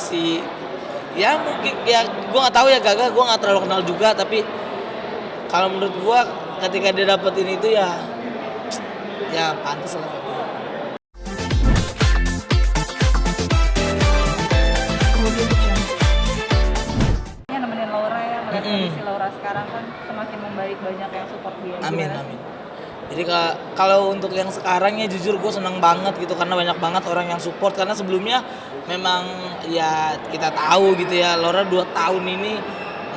masih ya mungkin ya gue nggak tahu ya Gaga, gue nggak terlalu kenal juga, tapi kalau menurut gue ketika dia dapetin itu ya pantas lah. Nemenin Laura ya, melihat kondisi Laura sekarang kan semakin membaik, banyak yang support dia. Amin Gimana? amin. Jadi kalau untuk yang sekarang ya jujur gue seneng banget gitu karena banyak banget orang yang support, karena sebelumnya memang ya kita tahu gitu ya Laura 2 tahun ini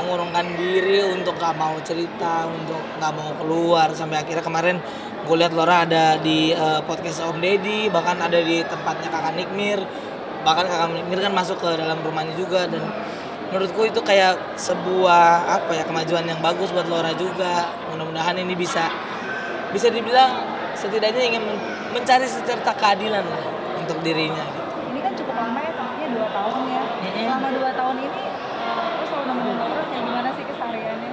mengurungkan diri untuk gak mau cerita, untuk gak mau keluar, sampai akhirnya kemarin gue lihat Laura ada di podcast Om Deddy, bahkan ada di tempatnya Kakak Nikmir, bahkan Kakak Nikmir kan masuk ke dalam rumahnya juga, dan menurutku itu kayak sebuah kemajuan yang bagus buat Laura juga. Mudah-mudahan ini bisa dibilang setidaknya ingin mencari secerca keadilan lah untuk dirinya gitu. Ini kan cukup lama ya, tentunya 2 tahun ya. Selama 2 tahun ini, lo selalu nemenin Laura kayak gimana sih kesehariannya?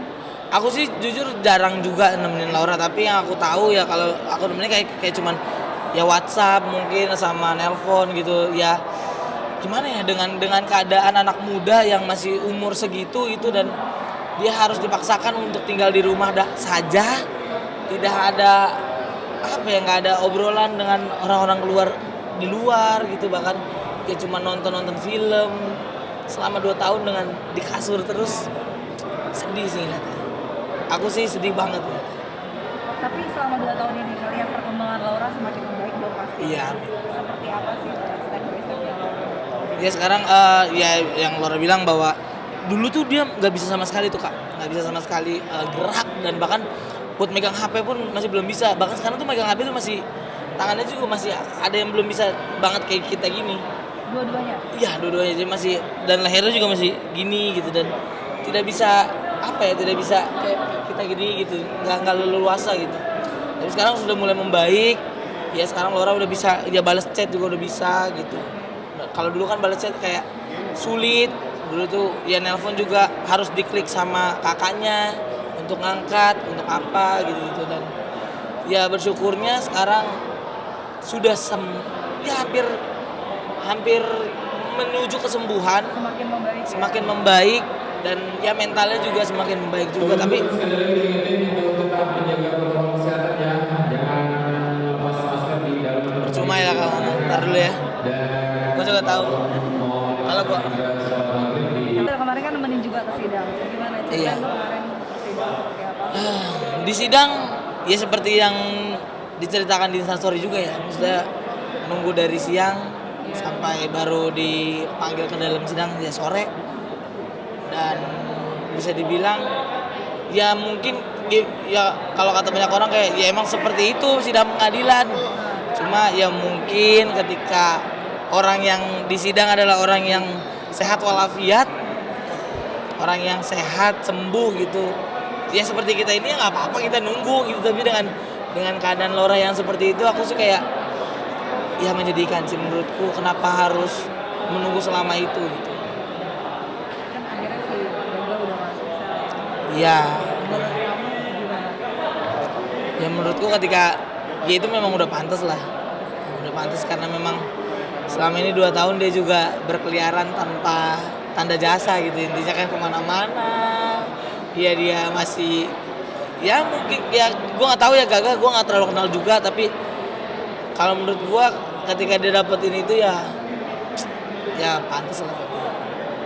Aku sih jujur jarang juga nemenin Laura, tapi yang aku tahu ya kalau aku nemenin kayak cuman ya WhatsApp mungkin sama nelpon gitu ya. Gimana ya dengan keadaan anak muda yang masih umur segitu itu, dan dia harus dipaksakan untuk tinggal di rumah saja, tidak ada nggak ada obrolan dengan orang-orang di luar gitu, bahkan ya cuma nonton film selama 2 tahun dengan di kasur terus. Sedih sih ngeliatnya. Aku sih sedih banget ya. Tapi selama 2 tahun ini kalian perkembangan Laura semakin membaik dong pasti. Iya. Seperti apa sih step by stepnya Laura? Ya sekarang ya yang Laura bilang bahwa dulu tuh dia nggak bisa sama sekali tuh Kak, nggak bisa sama sekali gerak, dan bahkan buat megang HP pun masih belum bisa. Bahkan sekarang tuh megang HP tuh masih tangannya juga masih ada yang belum bisa banget kayak kita gini. Dua-duanya? Iya dua-duanya, jadi masih, dan lehernya juga masih gini gitu, dan tidak bisa tidak bisa kayak kita gini gitu, nggak leluasa gitu. Tapi sekarang sudah mulai membaik. Ya sekarang Laura udah bisa, dia balas chat juga udah bisa gitu. Kalau dulu kan balas chat kayak sulit. Dulu tuh ya nelpon juga harus diklik sama kakaknya untuk ngangkat, untuk apa gitu, dan ya bersyukurnya sekarang sudah hampir menuju kesembuhan, semakin membaik, dan ya mentalnya juga semakin membaik juga. Tapi percuma ya kalau ngomong, ntar dulu ya. Gue juga tahu kalau gue kemarin kan nemenin juga ke sidang. Gimana cerita iya. kemarin sidang seperti apa? Di sidang ya seperti yang diceritakan di Instastory juga ya, maksudnya nunggu dari siang sampai baru dipanggil ke dalam sidang ya sore, dan bisa dibilang ya mungkin ya kalau kata banyak orang kayak ya emang seperti itu sidang pengadilan. Cuma ya mungkin ketika orang yang disidang adalah orang yang sehat walafiat, orang yang sehat sembuh gitu, ya seperti kita ini ya nggak apa-apa kita nunggu gitu. Tapi dengan keadaan Laura yang seperti itu, aku sih kayak ya menyedihkan sih menurutku, kenapa harus menunggu selama itu gitu. Kan akhirnya si Gaga udah masuk sel. Iya. Kamu gimana? Ya menurutku ketika ya itu memang udah pantas lah, udah pantas, karena memang selama ini 2 tahun dia juga berkeliaran tanpa tanda jasa gitu, intinya kan kemana-mana. Ya dia masih ya mungkin ya gue nggak tahu ya Gaga, gue nggak terlalu kenal juga, tapi kalau menurut gue ketika dia dapetin itu ya pantas lah.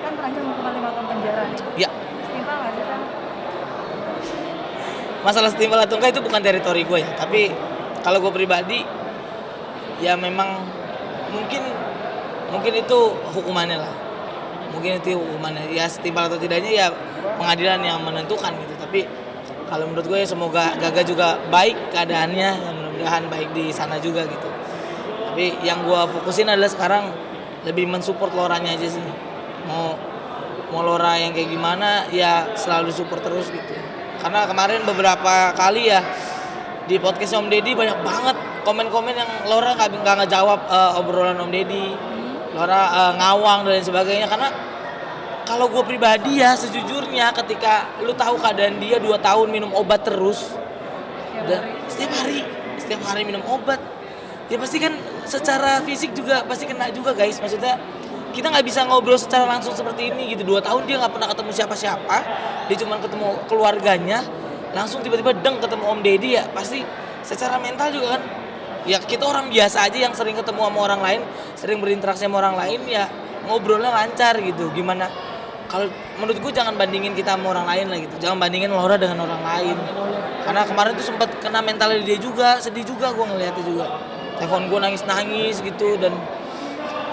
Kan terancam hukuman 5 tahun penjara nih. Ya Setimpal nggak sih Sam? masalah setimpal atau enggak itu bukan teritori gue ya, tapi kalau gue pribadi ya memang mungkin itu hukumannya lah, mungkin itu hukumannya ya, setimpal atau tidaknya ya pengadilan yang menentukan gitu. Tapi kalau menurut gue ya semoga Gaga juga baik keadaannya, ya mudah-mudahan baik di sana juga gitu. Tapi yang gue fokusin adalah sekarang lebih mensupport Lauranya aja sih, mau Laura yang kayak gimana ya selalu support terus gitu. Karena kemarin beberapa kali ya di podcast Om Deddy banyak banget komen-komen yang Laura nggak ngejawab obrolan Om Deddy, Laura ngawang dan sebagainya. Karena kalau gue pribadi ya sejujurnya ketika lu tahu keadaan dia 2 tahun minum obat terus, setiap hari minum obat, ya pasti kan secara fisik juga pasti kena juga guys. Maksudnya kita nggak bisa ngobrol secara langsung seperti ini gitu. 2 tahun dia nggak pernah ketemu siapa-siapa, dia cuma ketemu keluarganya, langsung tiba-tiba ketemu Om Deddy ya pasti secara mental juga kan, ya kita orang biasa aja yang sering ketemu sama orang lain, sering berinteraksi sama orang lain ya ngobrolnya lancar gitu. Gimana kalau menurut gue jangan bandingin kita sama orang lain lah gitu, jangan bandingin Laura dengan orang lain, karena kemarin tuh sempat kena mentalnya dia juga, sedih juga gue ngeliatnya juga, telepon gue nangis gitu. Dan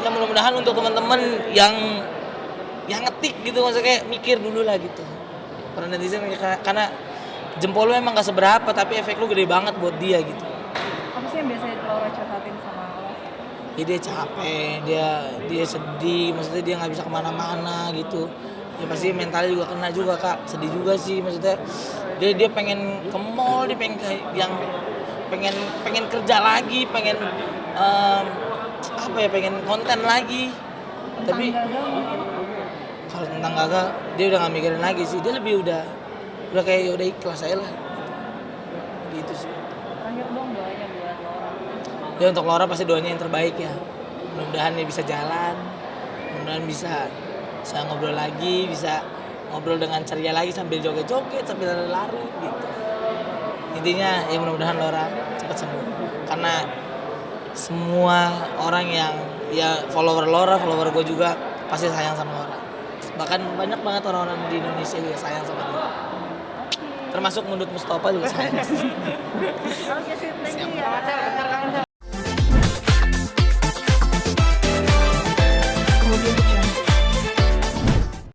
ya mudah-mudahan untuk teman-teman yang ngetik gitu, maksudnya kayak mikir dulu lah gitu, karena netizen karena jempol lu emang gak seberapa tapi efek lu gede banget buat dia gitu. Apa sih yang biasanya Laura curhatin sama lo? Ya dia capek, dia sedih, maksudnya dia nggak bisa kemana-mana gitu. Ya pasti mentalnya juga kena juga kak, sedih juga sih maksudnya. Dia pengen ke mall, dia pengen pengen kerja lagi, pengen pengen konten lagi. Tapi Gagal mungkin. kalau tentang gagal dia udah nggak mikirin lagi sih, dia lebih udah kayak udah ikhlas aja lah gitu sih. Terakhir dong doanya buat Laura. Ya untuk Laura pasti doanya yang terbaik ya, mudah-mudahan dia bisa jalan, mudah-mudahan bisa ngobrol lagi, bisa ngobrol dengan ceria lagi sambil joget-joget, sambil lari gitu. Intinya ya mudah-mudahan Laura cepat sembuh, karena semua orang yang ya follower Laura, follower gue juga pasti sayang sama Laura. Bahkan banyak banget orang-orang di Indonesia juga sayang sama dia, termasuk Mundut Mustafa juga sayang. Oke sih, thank you ya.